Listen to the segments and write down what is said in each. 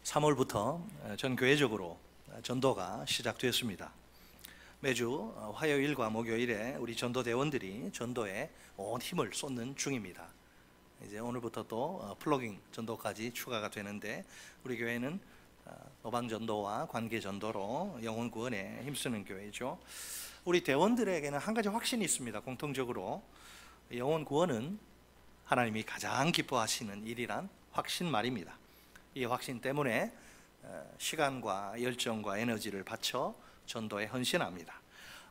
3월부터 전 교회적으로 전도가 시작되었습니다. 매주 화요일과 목요일에 우리 전도대원들이 전도에 온 힘을 쏟는 중입니다. 이제 오늘부터 또 플로깅 전도까지 추가가 되는데, 우리 교회는 노방 전도와 관계 전도로 영혼 구원에 힘쓰는 교회죠. 우리 대원들에게는 한 가지 확신이 있습니다. 공통적으로 영혼 구원은 하나님이 가장 기뻐하시는 일이란 확신 말입니다. 이 확신 때문에 시간과 열정과 에너지를 바쳐 전도에 헌신합니다.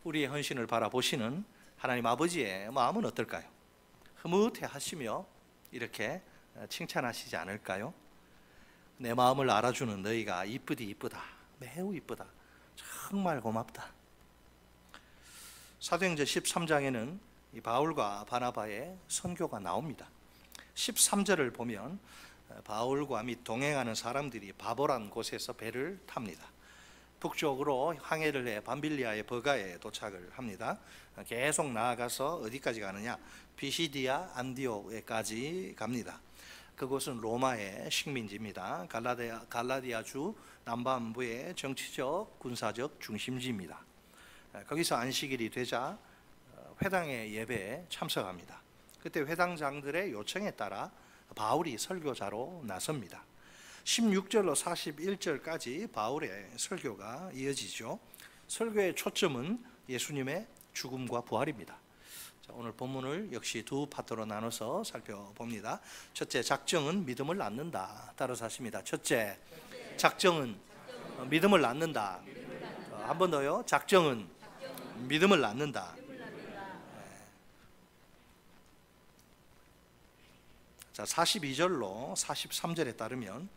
우리의 헌신을 바라보시는 하나님 아버지의 마음은 어떨까요? 흐뭇해 하시며 이렇게 칭찬하시지 않을까요? 내 마음을 알아주는 너희가 이쁘디 이쁘다, 매우 이쁘다, 정말 고맙다. 사도행전 13장에는 이 바울과 바나바의 선교가 나옵니다. 13절을 보면 바울과 및 동행하는 사람들이 바보란 곳에서 배를 탑니다. 북쪽으로 항해를 해 밤빌리아의 버가에 도착을 합니다. 계속 나아가서 어디까지 가느냐? 비시디아 안디옥에까지 갑니다. 그곳은 로마의 식민지입니다. 갈라디아주 남반부의 정치적, 군사적 중심지입니다. 거기서 안식일이 되자 회당의 예배에 참석합니다. 그때 회당장들의 요청에 따라 바울이 설교자로 나섭니다. 16절로 41절까지 바울의 설교가 이어지죠. 설교의 초점은 예수님의 죽음과 부활입니다. 자, 오늘 본문을 역시 두 파트로 나눠서 살펴봅니다. 첫째, 작정은 믿음을 낳는다. 따라서 하십니다. 첫째, 작정은 믿음을 낳는다. 한 번 더요. 작정은 믿음을 낳는다. 자, 42절로 43절에 따르면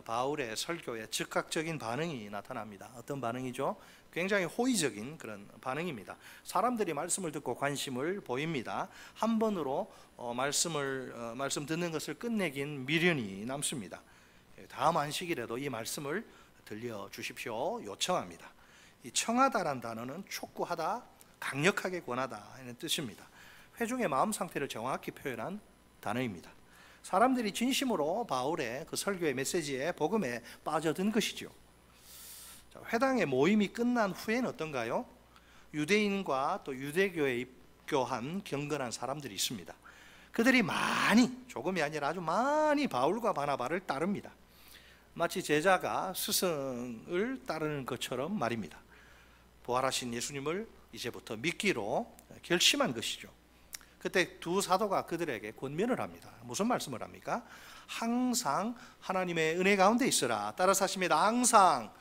바울의 설교에 즉각적인 반응이 나타납니다. 어떤 반응이죠? 굉장히 호의적인 그런 반응입니다. 사람들이 말씀을 듣고 관심을 보입니다. 한 번으로 말씀 듣는 것을 끝내긴 미련이 남습니다. 다음 안식일에도 이 말씀을 들려주십시오 요청합니다. 이 청하다란 단어는 촉구하다, 강력하게 권하다 하는 뜻입니다. 회중의 마음 상태를 정확히 표현한 단어입니다. 사람들이 진심으로 바울의 그 설교의 메시지에, 복음에 빠져든 것이죠. 자, 회당의 모임이 끝난 후에는 어떤가요? 유대인과 또 유대교에 입교한 경건한 사람들이 있습니다. 그들이 많이, 조금이 아니라 아주 많이 바울과 바나바를 따릅니다. 마치 제자가 스승을 따르는 것처럼 말입니다. 부활하신 예수님을 이제부터 믿기로 결심한 것이죠. 그때 두 사도가 그들에게 권면을 합니다. 무슨 말씀을 합니까? 항상 하나님의 은혜 가운데 있으라. 따라서 하십니다. 항상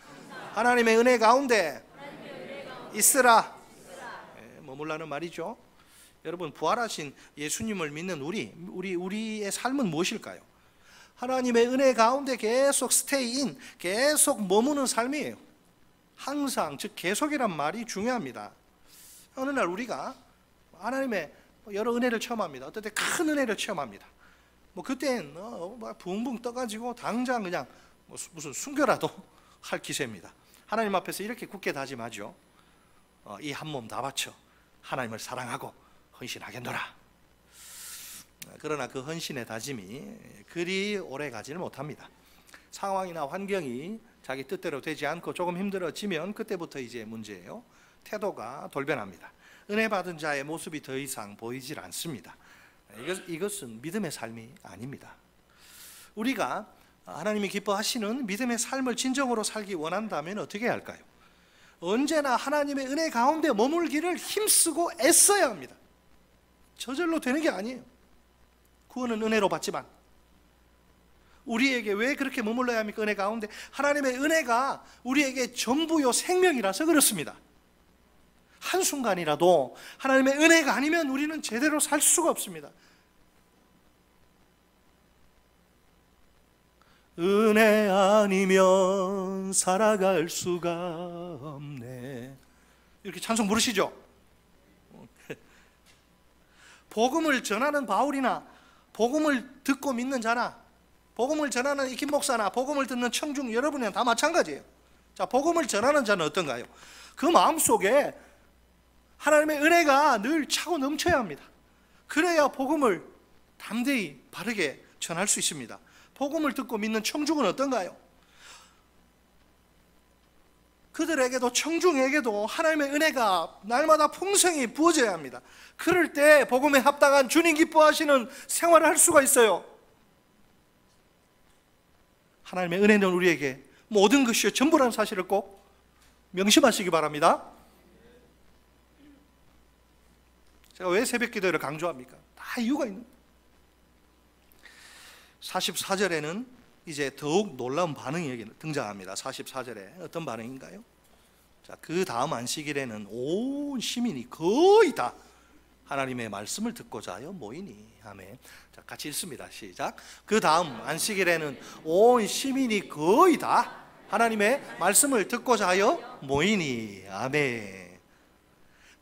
하나님의 은혜 가운데 있으라. 머물라는 말이죠. 여러분, 부활하신 예수님을 믿는 우리의 삶은 무엇일까요? 하나님의 은혜 가운데 계속 스테이인, 계속 머무는 삶이에요. 항상, 즉 계속이란 말이 중요합니다. 어느 날 우리가 하나님의 여러 은혜를 체험합니다. 어떨 때 큰 은혜를 체험합니다. 그땐 붕붕 떠가지고 당장 그냥 무슨 순교라도 할 기세입니다. 하나님 앞에서 이렇게 굳게 다짐하죠. 이 한 몸 다 바쳐 하나님을 사랑하고 헌신하겠노라. 그러나 그 헌신의 다짐이 그리 오래 가지는 못합니다. 상황이나 환경이 자기 뜻대로 되지 않고 조금 힘들어지면 그때부터 이제 문제예요. 태도가 돌변합니다. 은혜 받은 자의 모습이 더 이상 보이질 않습니다. 이것은 믿음의 삶이 아닙니다. 우리가 하나님이 기뻐하시는 믿음의 삶을 진정으로 살기 원한다면 어떻게 해야 할까요? 언제나 하나님의 은혜 가운데 머물기를 힘쓰고 애써야 합니다. 저절로 되는 게 아니에요. 구원은 은혜로 받지만 우리에게 왜 그렇게 머물러야 합니까? 은혜 가운데 하나님의 은혜가 우리에게 전부요 생명이라서 그렇습니다. 한순간이라도 하나님의 은혜가 아니면 우리는 제대로 살 수가 없습니다. 은혜 아니면 살아갈 수가 없네. 이렇게 찬송 부르시죠? 복음을 전하는 바울이나 복음을 듣고 믿는 자나 복음을 전하는 이김 목사나 복음을 듣는 청중 여러분이랑 다 마찬가지예요. 자, 복음을 전하는 자는 어떤가요? 그 마음속에 하나님의 은혜가 늘 차고 넘쳐야 합니다. 그래야 복음을 담대히 바르게 전할 수 있습니다. 복음을 듣고 믿는 청중은 어떤가요? 그들에게도 청중에게도 하나님의 은혜가 날마다 풍성히 부어져야 합니다. 그럴 때 복음에 합당한 주님 기뻐하시는 생활을 할 수가 있어요. 하나님의 은혜는 우리에게 모든 것이요 전부라는 사실을 꼭 명심하시기 바랍니다. 제가 왜 새벽 기도를 강조합니까? 다 이유가 있는. 44절에는 이제 더욱 놀라운 반응이 등장합니다. 44절에 어떤 반응인가요? 자, 그 다음 안식일에는 온 시민이 거의 다 하나님의 말씀을 듣고자 하여 모이니. 아멘. 자, 같이 읽습니다. 시작. 그 다음 안식일에는 온 시민이 거의 다 하나님의 말씀을 듣고자 하여 모이니. 아멘.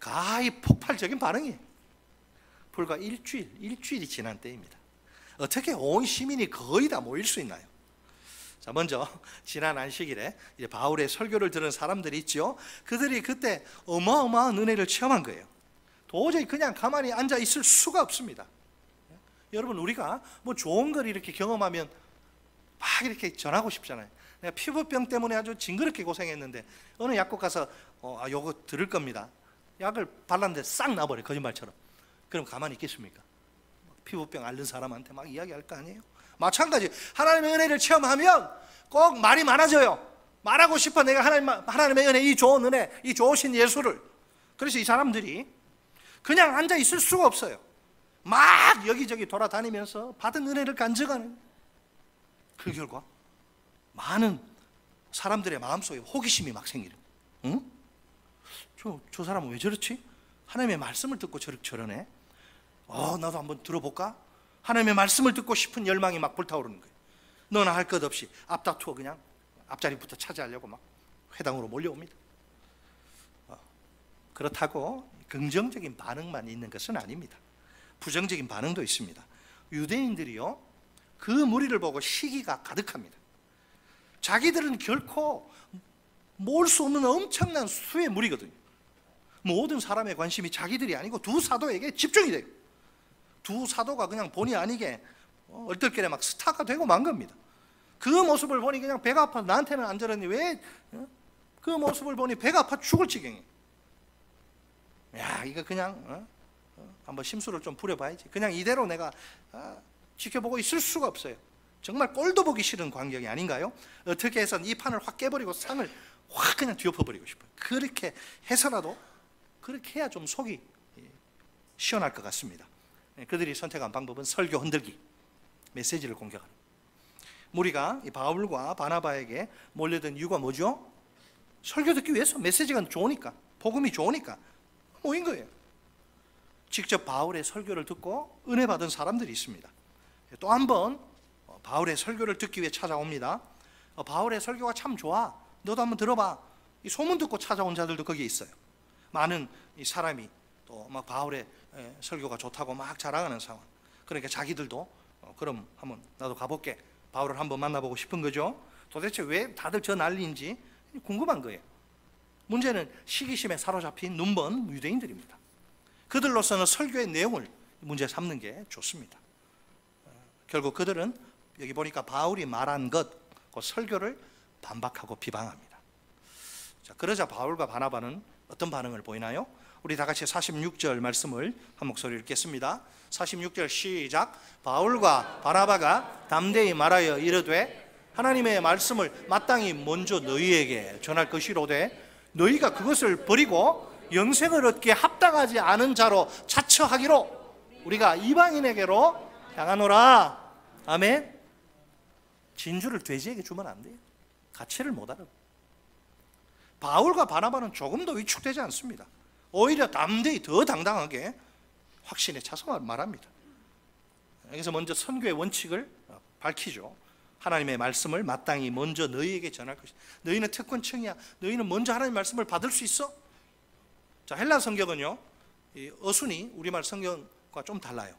가히 폭발적인 반응이에요. 불과 일주일이 지난 때입니다. 어떻게 온 시민이 거의 다 모일 수 있나요? 자, 먼저 지난 안식일에 이제 바울의 설교를 들은 사람들이 있죠. 그들이 그때 어마어마한 은혜를 체험한 거예요. 도저히 그냥 가만히 앉아 있을 수가 없습니다. 여러분, 우리가 뭐 좋은 걸 이렇게 경험하면 막 이렇게 전하고 싶잖아요. 내가 피부병 때문에 아주 징그럽게 고생했는데 어느 약국 가서 요거 들을 겁니다. 약을 발랐는데 싹 나버려, 거짓말처럼. 그럼 가만히 있겠습니까? 피부병 앓는 사람한테 막 이야기할 거 아니에요? 마찬가지, 하나님의 은혜를 체험하면 꼭 말이 많아져요. 말하고 싶어, 내가 하나님의 은혜, 이 좋은 은혜, 이 좋으신 예수를. 그래서 이 사람들이 그냥 앉아 있을 수가 없어요. 막 여기저기 돌아다니면서 받은 은혜를 간증하는. 그 결과 많은 사람들의 마음속에 호기심이 막 생기는. 응? 저 사람은 왜 저렇지? 하나님의 말씀을 듣고 저러네. 나도 한번 들어볼까? 하나님의 말씀을 듣고 싶은 열망이 막 불타오르는 거예요. 너나 할 것 없이 앞다투어 그냥 앞자리부터 차지하려고 막 회당으로 몰려옵니다. 그렇다고 긍정적인 반응만 있는 것은 아닙니다. 부정적인 반응도 있습니다. 유대인들이요, 그 무리를 보고 시기가 가득합니다. 자기들은 결코 모을 수 없는 엄청난 수의 무리거든요. 모든 사람의 관심이 자기들이 아니고 두 사도에게 집중이 돼요. 두 사도가 그냥 본의 아니게 얼떨결에 막 스타가 되고 만 겁니다. 그 모습을 보니 그냥 배가 아파. 나한테는 안 저러니 왜? 그 모습을 보니 배가 아파 죽을 지경이에요. 야, 이거 그냥 한번 심술을 좀 부려봐야지. 그냥 이대로 내가 지켜보고 있을 수가 없어요. 정말 꼴도 보기 싫은 광경이 아닌가요? 어떻게 해서는 이 판을 확 깨버리고 상을 확 그냥 뒤엎어버리고 싶어요. 그렇게 해서라도 그렇게 해야 좀 속이 시원할 것 같습니다. 그들이 선택한 방법은 설교 흔들기, 메시지를 공격하는. 무리가 이 바울과 바나바에게 몰려든 이유가 뭐죠? 설교 듣기 위해서. 메시지가 좋으니까, 복음이 좋으니까 모인 거예요. 직접 바울의 설교를 듣고 은혜 받은 사람들이 있습니다. 또 한 번 바울의 설교를 듣기 위해 찾아옵니다. 바울의 설교가 참 좋아, 너도 한번 들어봐. 이 소문 듣고 찾아온 자들도 거기에 있어요. 많은 이 사람이 또 막 바울의 설교가 좋다고 막 자랑하는 상황. 그러니까 자기들도 그럼 한번 나도 가볼게, 바울을 한번 만나보고 싶은 거죠. 도대체 왜 다들 저 난리인지 궁금한 거예요. 문제는 시기심에 사로잡힌 눈먼 유대인들입니다. 그들로서는 설교의 내용을 문제 삼는 게 좋습니다. 결국 그들은 여기 보니까 바울이 말한 것, 그 설교를 반박하고 비방합니다. 자, 그러자 바울과 바나바는 어떤 반응을 보이나요? 우리 다 같이 46절 말씀을 한 목소리로 읽겠습니다. 46절 시작. 바울과 바나바가 담대히 말하여 이르되 하나님의 말씀을 마땅히 먼저 너희에게 전할 것이로되 너희가 그것을 버리고 영생을 얻기에 합당하지 않은 자로 자처하기로 우리가 이방인에게로 향하노라. 아멘. 진주를 돼지에게 주면 안 돼요. 가치를 못 알아. 바울과 바나바는 조금 더 위축되지 않습니다. 오히려 담대히 더 당당하게 확신에 차서 말합니다. 여기서 먼저 선교의 원칙을 밝히죠. 하나님의 말씀을 마땅히 먼저 너희에게 전할 것이다. 너희는 특권층이야. 너희는 먼저 하나님의 말씀을 받을 수 있어. 자, 헬라 성경은요, 이 어순이 우리말 성경과 좀 달라요.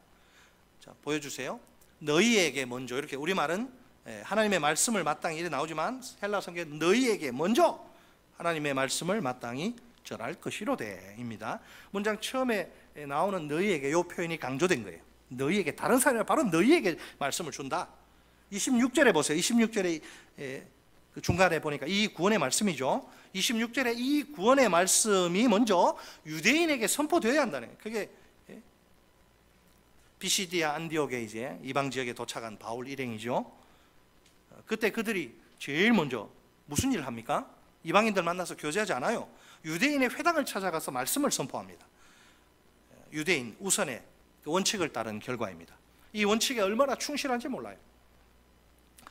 자, 보여주세요. 너희에게 먼저, 이렇게 우리말은 하나님의 말씀을 마땅히 이래 나오지만 헬라 성경은 너희에게 먼저 하나님의 말씀을 마땅히 전할 것이로되입니다. 문장 처음에 나오는 너희에게, 이 표현이 강조된 거예요. 너희에게, 다른 사람이 바로 너희에게 말씀을 준다. 26절에 보세요. 26절에 그 중간에 보니까 이 구원의 말씀이죠. 26절에 이 구원의 말씀이 먼저 유대인에게 선포되어야 한다는 거예요. 그게 비시디아 안디옥에 이제 이방 지역에 도착한 바울 일행이죠. 그때 그들이 제일 먼저 무슨 일을 합니까? 이방인들 만나서 교제하지 않아요. 유대인의 회당을 찾아가서 말씀을 선포합니다. 유대인 우선의 원칙을 따른 결과입니다. 이 원칙에 얼마나 충실한지 몰라요.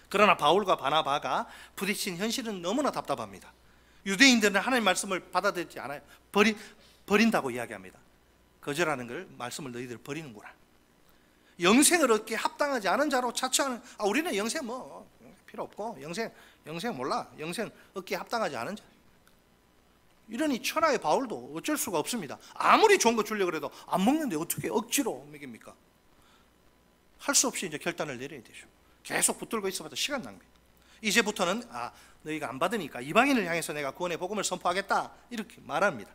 그러나 바울과 바나바가 부딪힌 현실은 너무나 답답합니다. 유대인들은 하나님의 말씀을 받아들이지 않아요. 버린다고 이야기합니다. 거절하는 걸 말씀을 너희들 버리는구나. 영생을 얻기에 합당하지 않은 자로 자처하는, 우리는 영생 뭐 필요 없고 영생 몰라, 영생 얻기에 합당하지 않은 자. 이러니 천하의 바울도 어쩔 수가 없습니다. 아무리 좋은 거 주려고 해도 안 먹는데 어떻게 억지로 먹입니까? 할 수 없이 이제 결단을 내려야 되죠. 계속 붙들고 있어봐도 시간 낭비. 이제부터는 너희가 안 받으니까 이방인을 향해서 내가 구원의 복음을 선포하겠다, 이렇게 말합니다.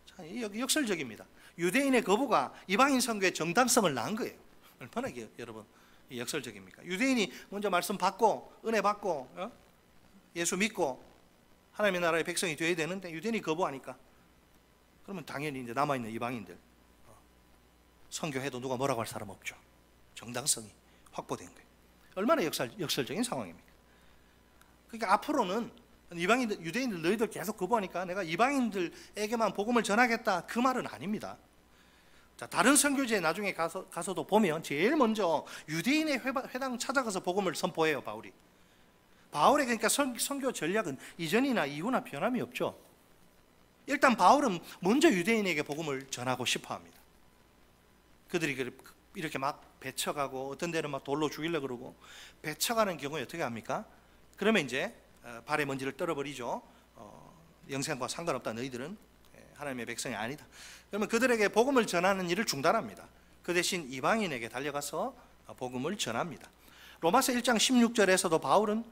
자, 여기 역설적입니다. 유대인의 거부가 이방인 선교의 정당성을 낳은 거예요. 얼마나 여러분 역설적입니까? 유대인이 먼저 말씀 받고 은혜 받고 예수 믿고 하나님의 나라의 백성이 되어야 되는데 유대인이 거부하니까, 그러면 당연히 이제 남아있는 이방인들 선교해도 누가 뭐라고 할 사람 없죠. 정당성이 확보된 거예요. 얼마나 역설적인 상황입니까? 그러니까 앞으로는 이방인들, 유대인들 너희들 계속 거부하니까 내가 이방인들에게만 복음을 전하겠다, 그 말은 아닙니다. 자, 다른 선교지에 나중에 가서도 보면 제일 먼저 유대인의 회당 찾아가서 복음을 선포해요, 바울이. 바울의 그러니까 선교 전략은 이전이나 이후나 변함이 없죠. 일단 바울은 먼저 유대인에게 복음을 전하고 싶어 합니다. 그들이 이렇게 막 배쳐가고 어떤 데는 막 돌로 죽이려고 그러고, 배쳐가는 경우에 어떻게 합니까? 그러면 이제 발에 먼지를 떨어버리죠. 영생과 상관없다, 너희들은 하나님의 백성이 아니다. 그러면 그들에게 복음을 전하는 일을 중단합니다. 그 대신 이방인에게 달려가서 복음을 전합니다. 로마서 1장 16절에서도 바울은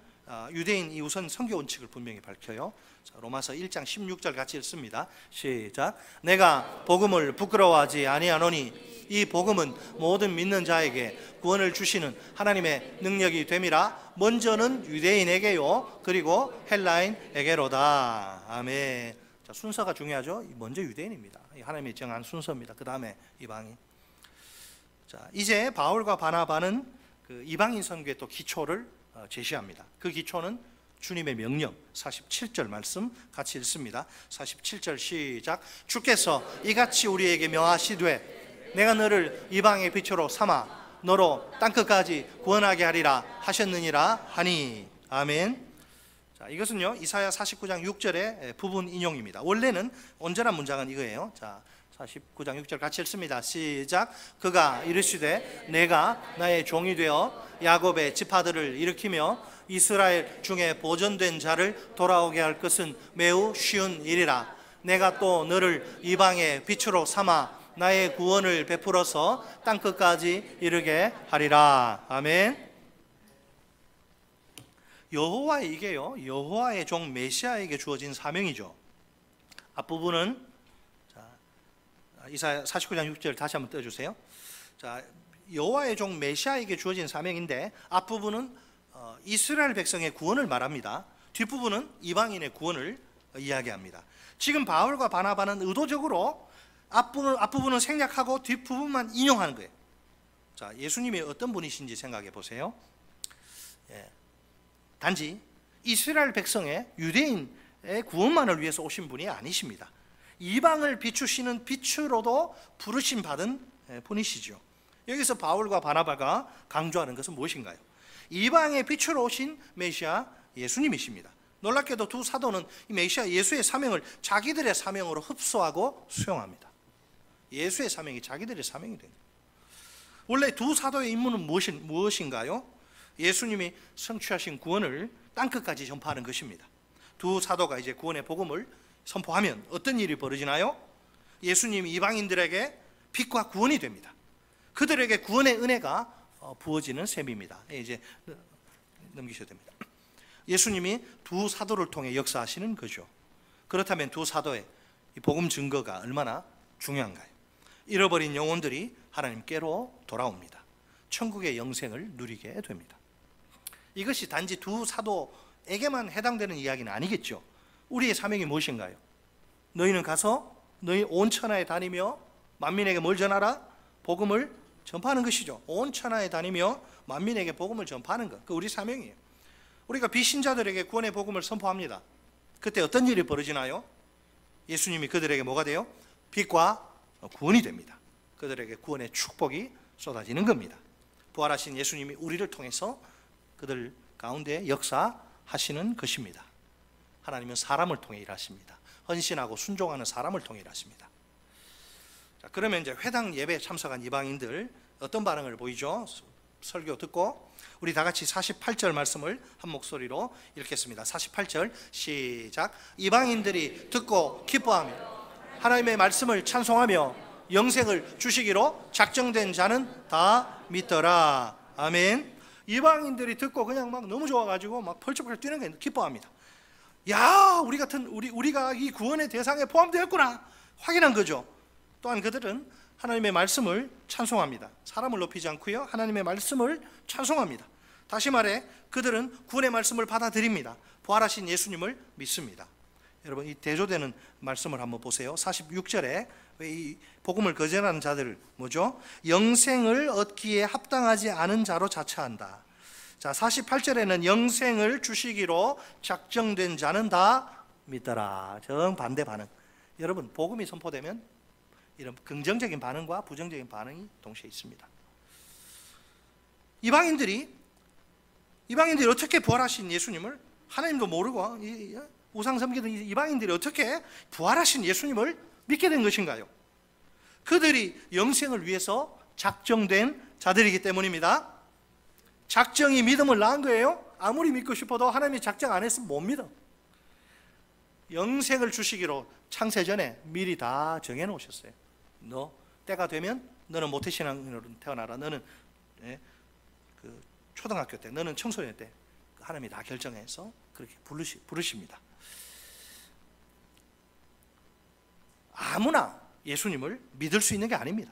유대인이 우선 선교 원칙을 분명히 밝혀요. 자, 로마서 1장 16절 같이 읽습니다. 시작. 내가 복음을 부끄러워하지 아니하노니 이 복음은 모든 믿는 자에게 구원을 주시는 하나님의 능력이 됨이라. 먼저는 유대인에게요, 그리고 헬라인에게로다. 아멘. 자, 순서가 중요하죠. 먼저 유대인입니다. 하나님이 정한 순서입니다. 그 다음에 이방인. 자, 이제 바울과 바나바는 그 이방인 선교의 또 기초를 제시합니다. 그 기초는 주님의 명령, 47절 말씀 같이 읽습니다. 47절 시작. 주께서 이같이 우리에게 명하시되 내가 너를 이방의 빛으로 삼아 너로 땅끝까지 구원하게 하리라 하셨느니라 하니. 아멘. 자, 이것은요 이사야 49장 6절의 부분 인용입니다. 원래는 온전한 문장은 이거예요. 자, 49장 6절 같이 읽습니다. 시작. 그가 이르시되 내가 나의 종이 되어 야곱의 지파들을 일으키며 이스라엘 중에 보존된 자를 돌아오게 할 것은 매우 쉬운 일이라. 내가 또 너를 이방의 빛으로 삼아 나의 구원을 베풀어서 땅끝까지 이르게 하리라. 아멘. 여호와의 이게요 여호와의 종 메시아에게 주어진 사명이죠. 앞부분은 이사야 49장 6절 다시 한번 떼어주세요. 자, 여호와의 종 메시아에게 주어진 사명인데 앞부분은 이스라엘 백성의 구원을 말합니다. 뒷부분은 이방인의 구원을 이야기합니다. 지금 바울과 바나바는 의도적으로 앞부분은 생략하고 뒷부분만 인용하는 거예요. 자, 예수님이 어떤 분이신지 생각해 보세요. 단지 이스라엘 백성의 유대인의 구원만을 위해서 오신 분이 아니십니다. 이방을 비추시는 빛으로도 부르심 받은 분이시죠. 여기서 바울과 바나바가 강조하는 것은 무엇인가요? 이방의 빛으로 오신 메시아 예수님이십니다. 놀랍게도 두 사도는 이 메시아 예수의 사명을 자기들의 사명으로 흡수하고 수용합니다. 예수의 사명이 자기들의 사명이 됩니다. 원래 두 사도의 임무는 무엇인가요? 예수님이 성취하신 구원을 땅끝까지 전파하는 것입니다. 두 사도가 이제 구원의 복음을 선포하면 어떤 일이 벌어지나요? 예수님이 이방인들에게 빛과 구원이 됩니다. 그들에게 구원의 은혜가 부어지는 셈입니다. 이제 넘기셔도 됩니다. 예수님이 두 사도를 통해 역사하시는 거죠. 그렇다면 두 사도의 이 복음 증거가 얼마나 중요한가요? 잃어버린 영혼들이 하나님께로 돌아옵니다. 천국의 영생을 누리게 됩니다. 이것이 단지 두 사도의 회당자에게만 해당되는 이야기는 아니겠죠. 우리의 사명이 무엇인가요? 너희는 가서 너희 온 천하에 다니며 만민에게 뭘 전하라? 복음을 전파하는 것이죠. 온 천하에 다니며 만민에게 복음을 전파하는 것, 그 우리 사명이에요. 우리가 비신자들에게 구원의 복음을 선포합니다. 그때 어떤 일이 벌어지나요? 예수님이 그들에게 뭐가 돼요? 빛과 구원이 됩니다. 그들에게 구원의 축복이 쏟아지는 겁니다. 부활하신 예수님이 우리를 통해서 그들 가운데 역사하시는 것입니다. 하나님은 사람을 통해 일하십니다. 헌신하고 순종하는 사람을 통해 일하십니다. 자, 그러면 이제 회당 예배에 참석한 이방인들 어떤 반응을 보이죠? 설교 듣고 우리 다 같이 48절 말씀을 한 목소리로 읽겠습니다. 48절 시작. 이방인들이 듣고 기뻐하며 하나님의 말씀을 찬송하며 영생을 주시기로 작정된 자는 다 믿더라. 아멘. 이방인들이 듣고 그냥 막 너무 좋아가지고 막 펄쩍펄쩍 뛰는 게 기뻐합니다. 야, 우리가 이 구원의 대상에 포함되었구나 확인한 거죠. 또한 그들은 하나님의 말씀을 찬송합니다. 사람을 높이지 않고요, 하나님의 말씀을 찬송합니다. 다시 말해 그들은 구원의 말씀을 받아들입니다. 부활하신 예수님을 믿습니다. 여러분, 이 대조되는 말씀을 한번 보세요. 46절에 이 복음을 거절하는 자들을 뭐죠? 영생을 얻기에 합당하지 않은 자로 자처한다. 자, 48절에는 영생을 주시기로 작정된 자는 다 믿더라. 정반대 반응. 여러분, 복음이 선포되면 이런 긍정적인 반응과 부정적인 반응이 동시에 있습니다. 이방인들이 어떻게 부활하신 예수님을, 하나님도 모르고 우상 섬기던 이방인들이 어떻게 부활하신 예수님을 믿게 된 것인가요? 그들이 영생을 위해서 작정된 자들이기 때문입니다. 작정이 믿음을 낳은 거예요. 아무리 믿고 싶어도 하나님이 작정 안 했으면 못 믿어. 영생을 주시기로 창세전에 미리 다 정해놓으셨어요. 너 때가 되면 너는 모태신앙으로 태어나라. 너는 그 초등학교 때, 너는 청소년 때 하나님이 다 결정해서 그렇게 부르십니다. 아무나 예수님을 믿을 수 있는 게 아닙니다.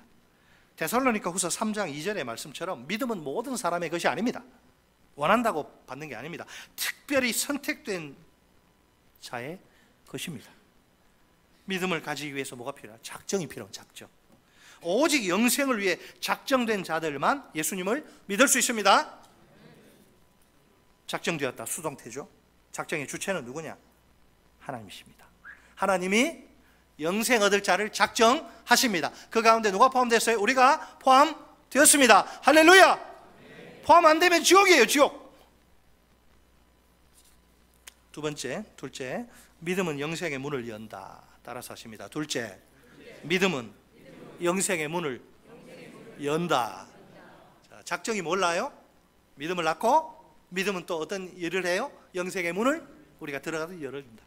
데살로니가 후서 3장 2절의 말씀처럼 믿음은 모든 사람의 것이 아닙니다. 원한다고 받는 게 아닙니다. 특별히 선택된 자의 것입니다. 믿음을 가지기 위해서 뭐가 필요해요? 작정이 필요한 작정. 오직 영생을 위해 작정된 자들만 예수님을 믿을 수 있습니다. 작정되었다, 수동태죠. 작정의 주체는 누구냐? 하나님이십니다. 하나님이 영생 얻을 자를 작정하십니다. 그 가운데 누가 포함됐어요? 우리가 포함되었습니다. 할렐루야. 포함 안 되면 지옥이에요, 지옥. 둘째, 믿음은 영생의 문을 연다. 따라서 하십니다. 둘째, 믿음은 영생의 문을 연다. 자, 작정이 몰라요? 믿음을 낳고 믿음은 또 어떤 일을 해요? 영생의 문을 우리가 들어가서 열어준다.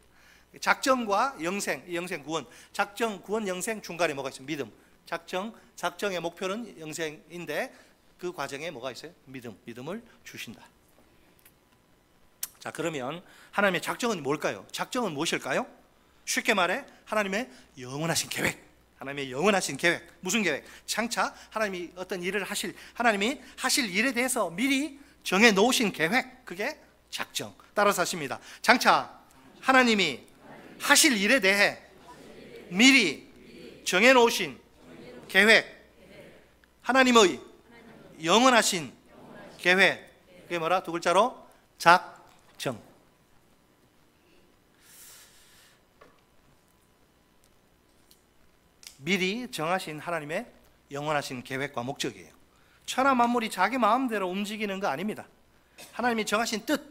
작정과 영생 구원, 작정, 구원, 영생 중간에 뭐가 있어요? 믿음. 작정의 목표는 영생인데 그 과정에 뭐가 있어요? 믿음을 주신다. 자, 그러면 하나님의 작정은 뭘까요? 작정은 무엇일까요? 쉽게 말해 하나님의 영원하신 계획. 하나님의 영원하신 계획. 무슨 계획? 장차 하나님이 어떤 일을 하나님이 하실 일에 대해서 미리 정해 놓으신 계획. 그게 작정. 따라서 하십니다. 장차 하나님이 하실 일에 대해 미리 정해 놓으신 계획. 하나님의 영원하신 계획. 그게 뭐라? 두 글자로 작정. 미리 정하신 하나님의 영원하신 계획과 목적이에요. 천하 만물이 자기 마음대로 움직이는 거 아닙니다. 하나님이 정하신 뜻,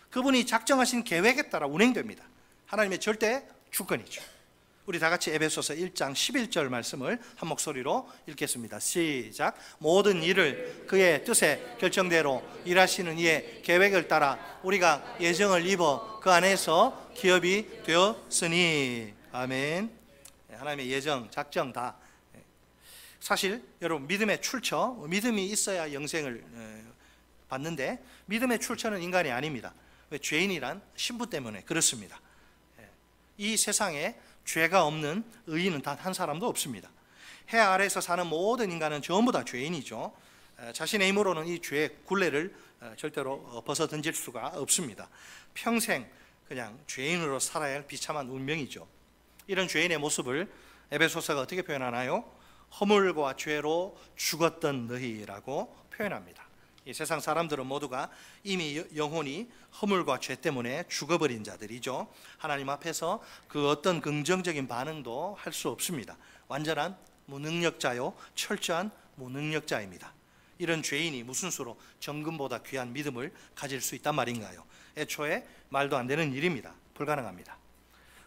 그분이 작정하신 계획에 따라 운행됩니다. 하나님의 절대 주권이죠. 우리 다 같이 에베소서 1장 11절 말씀을 한 목소리로 읽겠습니다. 시작. 모든 일을 그의 뜻에 결정대로 일하시는 이의 계획을 따라 우리가 예정을 입어 그 안에서 기업이 되었으니. 아멘. 하나님의 예정, 작정 다. 사실 여러분, 믿음의 출처, 믿음이 있어야 영생을 받는데 믿음의 출처는 인간이 아닙니다. 왜? 죄인이란 신부 때문에 그렇습니다. 이 세상에 죄가 없는 의인은 단 한 사람도 없습니다. 해 아래에서 사는 모든 인간은 전부 다 죄인이죠. 자신의 힘으로는 이 죄의 굴레를 절대로 벗어던질 수가 없습니다. 평생 그냥 죄인으로 살아야 할 비참한 운명이죠. 이런 죄인의 모습을 에베소서가 어떻게 표현하나요? 허물과 죄로 죽었던 너희라고 표현합니다. 이 세상 사람들은 모두가 이미 영혼이 허물과 죄 때문에 죽어버린 자들이죠. 하나님 앞에서 그 어떤 긍정적인 반응도 할 수 없습니다. 완전한 무능력자요, 철저한 무능력자입니다. 이런 죄인이 무슨 수로 정금보다 귀한 믿음을 가질 수 있단 말인가요? 애초에 말도 안 되는 일입니다. 불가능합니다.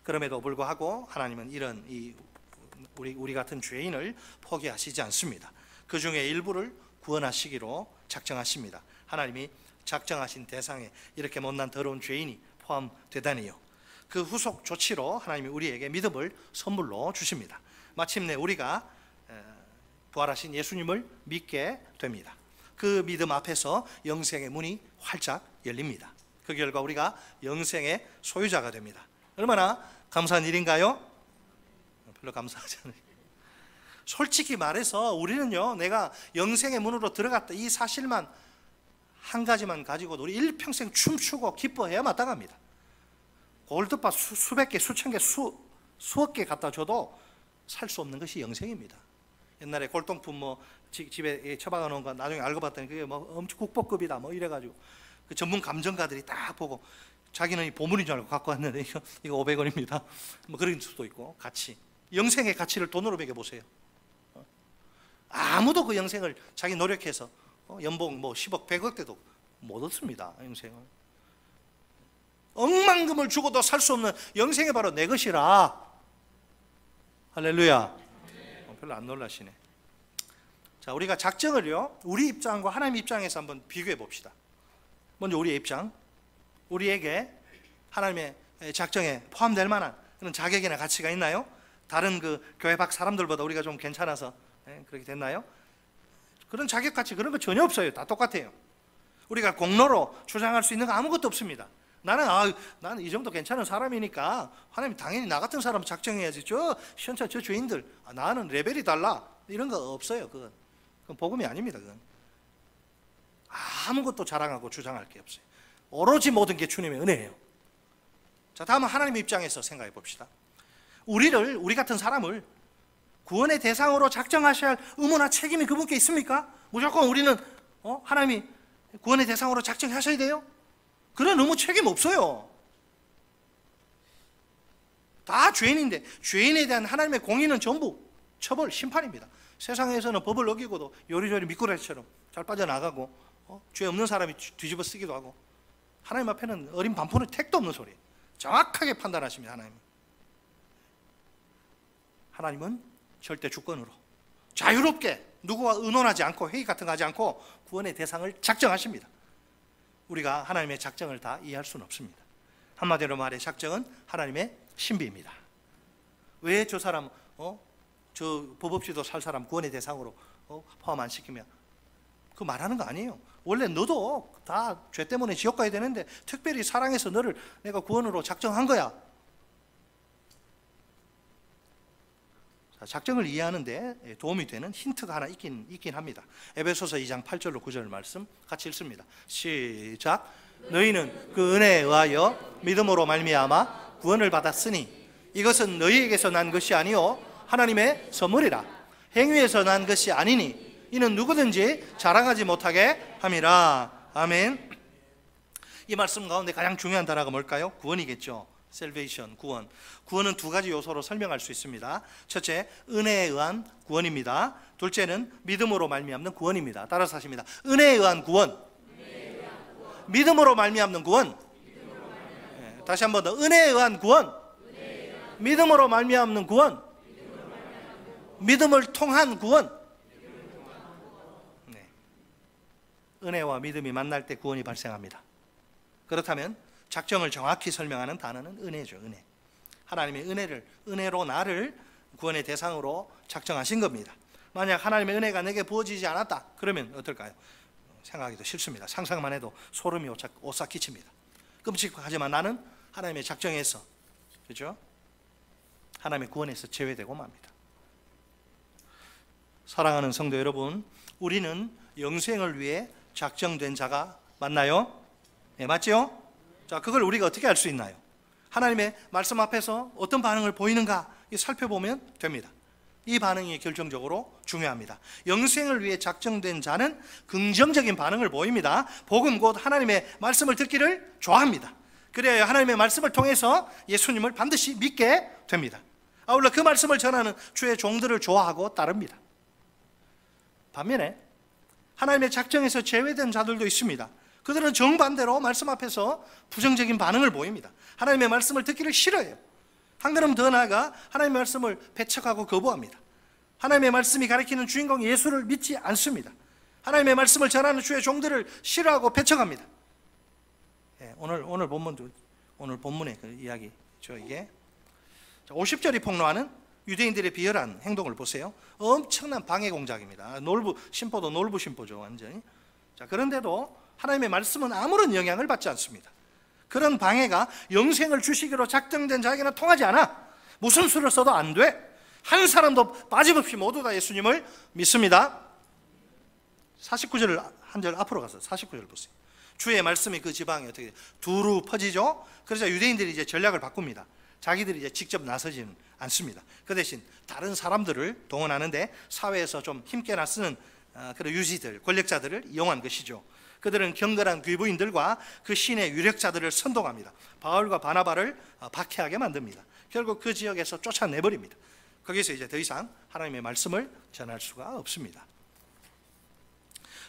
그럼에도 불구하고 하나님은 이런 우리 같은 죄인을 포기하시지 않습니다. 그 중에 일부를 구원하시기로 작정하십니다. 하나님이 작정하신 대상에 이렇게 못난 더러운 죄인이 포함되다니요. 그 후속 조치로 하나님이 우리에게 믿음을 선물로 주십니다. 마침내 우리가 부활하신 예수님을 믿게 됩니다. 그 믿음 앞에서 영생의 문이 활짝 열립니다. 그 결과 우리가 영생의 소유자가 됩니다. 얼마나 감사한 일인가요? 별로 감사하지 않아요. 솔직히 말해서 우리는요, 내가 영생의 문으로 들어갔다 이 사실만 한 가지만 가지고도 우리 일평생 춤추고 기뻐해야 마땅합니다. 골드바 수백 개, 수천 개, 수억 개 갖다 줘도 살 수 없는 것이 영생입니다. 옛날에 골동품 집에 처박아 놓은 거 나중에 알고 봤더니 그게 엄청 국보급이다 이래가지고 그 전문 감정가들이 딱 보고 자기는 이 보물인 줄 알고 갖고 왔는데 이거 500원입니다. 그런 수도 있고. 가치, 영생의 가치를 돈으로 매겨보세요. 아무도 그 영생을 자기 노력해서 연봉 10억 100억 대도 못 얻습니다. 영생을 억만금을 주고도 살 수 없는 영생이 바로 내 것이라. 할렐루야. 별로 안 놀라시네. 자, 우리가 작정을요, 우리 입장과 하나님 입장에서 한번 비교해 봅시다. 먼저 우리의 입장, 우리에게 하나님의 작정에 포함될 만한 그런 자격이나 가치가 있나요? 다른 그 교회 밖 사람들보다 우리가 좀 괜찮아서 그렇게 됐나요? 그런 자격 가치 그런 거 전혀 없어요. 다 똑같아요. 우리가 공로로 주장할 수 있는 거 아무것도 없습니다. 나는 이 정도 괜찮은 사람이니까 하나님 당연히 나 같은 사람 작정해야지. 저 죄인들 나는 레벨이 달라 이런 거 없어요. 그건 복음이 아닙니다. 그건 아무것도 자랑하고 주장할 게 없어요. 오로지 모든 게 주님의 은혜예요. 자, 다음은 하나님의 입장에서 생각해 봅시다. 우리 같은 사람을 구원의 대상으로 작정하셔야 할 의무나 책임이 그분께 있습니까? 무조건 우리는 하나님이 구원의 대상으로 작정하셔야 돼요? 그런 의무 책임 없어요. 다 죄인인데 죄인에 대한 하나님의 공의는 전부 처벌, 심판입니다. 세상에서는 법을 어기고도 요리조리 미꾸라지처럼 잘 빠져나가고 죄 없는 사람이 뒤집어 쓰기도 하고, 하나님 앞에는 어린 반포는 택도 없는 소리. 정확하게 판단하십니다. 하나님은 절대 주권으로 자유롭게 누구와 의논하지 않고 회의 같은 거 하지 않고 구원의 대상을 작정하십니다. 우리가 하나님의 작정을 다 이해할 수는 없습니다. 한마디로 말해 작정은 하나님의 신비입니다. 왜 저 사람 저 법 없이도 살 사람 구원의 대상으로 포함 안 시키면 그 말하는 거 아니에요. 원래 너도 다 죄 때문에 지옥 가야 되는데 특별히 사랑해서 너를 내가 구원으로 작정한 거야. 작정을 이해하는데 도움이 되는 힌트가 하나 있긴 합니다. 에베소서 2장 8절로 9절 말씀 같이 읽습니다. 시작. 너희는 그 은혜에 의하여 믿음으로 말미암아 구원을 받았으니 이것은 너희에게서 난 것이 아니요 하나님의 선물이라. 행위에서 난 것이 아니니 이는 누구든지 자랑하지 못하게 함이라. 아멘. 이 말씀 가운데 가장 중요한 단어가 뭘까요? 구원이겠죠. salvation, 구원. 구원은 두 가지 요소로 설명할 수 있습니다. 첫째, 은혜에 의한 구원입니다. 둘째는 믿음으로 말미암는 구원입니다. 따라서 하십니다. 은혜에 의한 구원, 믿음으로 말미암는 구원. 다시 한 번 더. 은혜에 의한 구원, 믿음으로 말미암는 구원, 믿음을 통한 구원. 네. 은혜와 믿음이 만날 때 구원이 발생합니다. 그렇다면 작정을 정확히 설명하는 단어는 은혜죠. 은혜. 하나님의 은혜로 나를 구원의 대상으로 작정하신 겁니다. 만약 하나님의 은혜가 내게 부어지지 않았다 그러면 어떨까요? 생각하기도 싫습니다. 상상만 해도 소름이 오싹 끼칩니다. 끔찍하지만 나는 하나님의 작정에서, 그렇죠? 하나님의 구원에서 제외되고 맙니다. 사랑하는 성도 여러분, 우리는 영생을 위해 작정된 자가 맞나요? 네, 맞죠? 자, 그걸 우리가 어떻게 알 수 있나요? 하나님의 말씀 앞에서 어떤 반응을 보이는가 살펴보면 됩니다. 이 반응이 결정적으로 중요합니다. 영생을 위해 작정된 자는 긍정적인 반응을 보입니다. 복음 곧 하나님의 말씀을 듣기를 좋아합니다. 그래야 하나님의 말씀을 통해서 예수님을 반드시 믿게 됩니다. 아울러 그 말씀을 전하는 주의 종들을 좋아하고 따릅니다. 반면에 하나님의 작정에서 제외된 자들도 있습니다. 그들은 정반대로 말씀 앞에서 부정적인 반응을 보입니다. 하나님의 말씀을 듣기를 싫어해요. 한 걸음 더 나아가 하나님의 말씀을 배척하고 거부합니다. 하나님의 말씀이 가리키는 주인공 예수를 믿지 않습니다. 하나님의 말씀을 전하는 주의 종들을 싫어하고 배척합니다. 오늘 본문의 그 이야기죠. 이게 50절이 폭로하는 유대인들의 비열한 행동을 보세요. 엄청난 방해 공작입니다. 심포도 놀부 심포죠, 완전히. 자, 그런데도 하나님의 말씀은 아무런 영향을 받지 않습니다. 그런 방해가 영생을 주시기로 작정된 자에게는 통하지 않아. 무슨 수를 써도 안 돼. 한 사람도 빠짐없이 모두 다 예수님을 믿습니다. 49절을 한 절 앞으로 가서 49절 보세요. 주의 말씀이 그 지방에 어떻게 두루 퍼지죠. 그래서 유대인들이 이제 전략을 바꿉니다. 자기들이 이제 직접 나서지는 않습니다. 그 대신 다른 사람들을 동원하는데 사회에서 좀 힘께나 쓰는 그런 유지들, 권력자들을 이용한 것이죠. 그들은 경건한 귀부인들과 그 신의 유력자들을 선동합니다. 바울과 바나바를 박해하게 만듭니다. 결국 그 지역에서 쫓아내버립니다. 거기서 이제 더 이상 하나님의 말씀을 전할 수가 없습니다.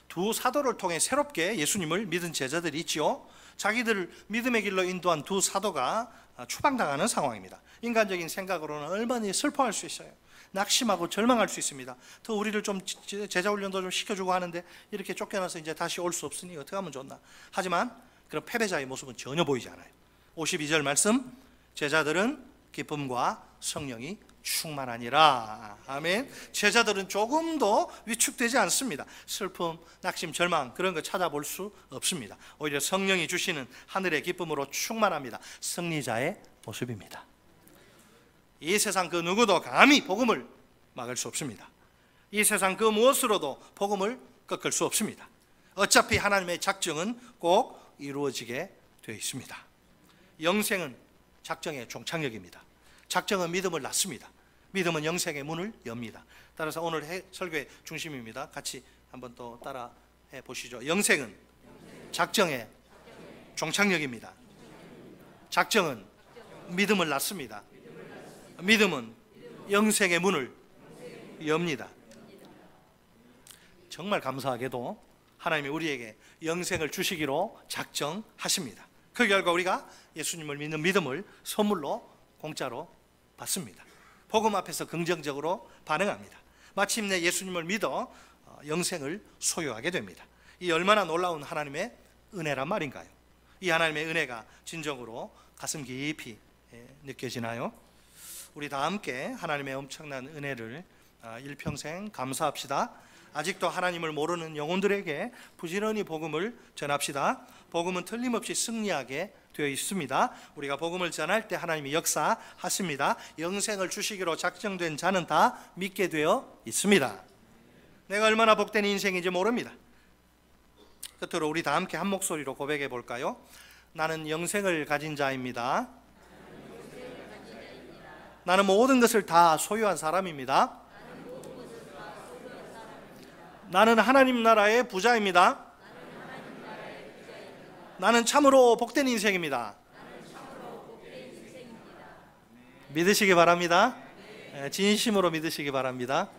두 사도를 통해 새롭게 예수님을 믿은 제자들이 있지요. 자기들을 믿음의 길로 인도한 두 사도가 추방당하는 상황입니다. 인간적인 생각으로는 얼마나 슬퍼할 수 있어요. 낙심하고 절망할 수 있습니다. 더 우리를 좀 제자 훈련도 좀 시켜주고 하는데 이렇게 쫓겨나서 이제 다시 올 수 없으니 어떻게 하면 좋나. 하지만 그런 패배자의 모습은 전혀 보이지 않아요. 52절 말씀, 제자들은 기쁨과 성령이 충만하니라. 아멘. 제자들은 조금도 위축되지 않습니다. 슬픔, 낙심, 절망 그런 거 찾아볼 수 없습니다. 오히려 성령이 주시는 하늘의 기쁨으로 충만합니다. 승리자의 모습입니다. 이 세상 그 누구도 감히 복음을 막을 수 없습니다. 이 세상 그 무엇으로도 복음을 꺾을 수 없습니다. 어차피 하나님의 작정은 꼭 이루어지게 되어 있습니다. 영생은 작정의 종착역입니다. 작정은 믿음을 낳습니다. 믿음은 영생의 문을 엽니다. 따라서 오늘 설교의 중심입니다. 같이 한번 또 따라 해보시죠. 영생은 작정의 종착역입니다. 작정은 믿음을 낳습니다. 믿음은 영생의 문을 엽니다. 정말 감사하게도 하나님이 우리에게 영생을 주시기로 작정하십니다. 그 결과 우리가 예수님을 믿는 믿음을 선물로 공짜로 받습니다. 복음 앞에서 긍정적으로 반응합니다. 마침내 예수님을 믿어 영생을 소유하게 됩니다. 이 얼마나 놀라운 하나님의 은혜란 말인가요? 이 하나님의 은혜가 진정으로 가슴 깊이 느껴지나요? 우리 다 함께 하나님의 엄청난 은혜를 일평생 감사합시다. 아직도 하나님을 모르는 영혼들에게 부지런히 복음을 전합시다. 복음은 틀림없이 승리하게 되어 있습니다. 우리가 복음을 전할 때 하나님이 역사하십니다. 영생을 주시기로 작정된 자는 다 믿게 되어 있습니다. 내가 얼마나 복된 인생인지 모릅니다. 끝으로 우리 다 함께 한 목소리로 고백해 볼까요? 나는 영생을 가진 자입니다. 나는 모든 것을 다 소유한 사람입니다. 나는 하나님 나라의 부자입니다. 나는 참으로 복된 인생입니다. 믿으시기 바랍니다. 진심으로 믿으시기 바랍니다.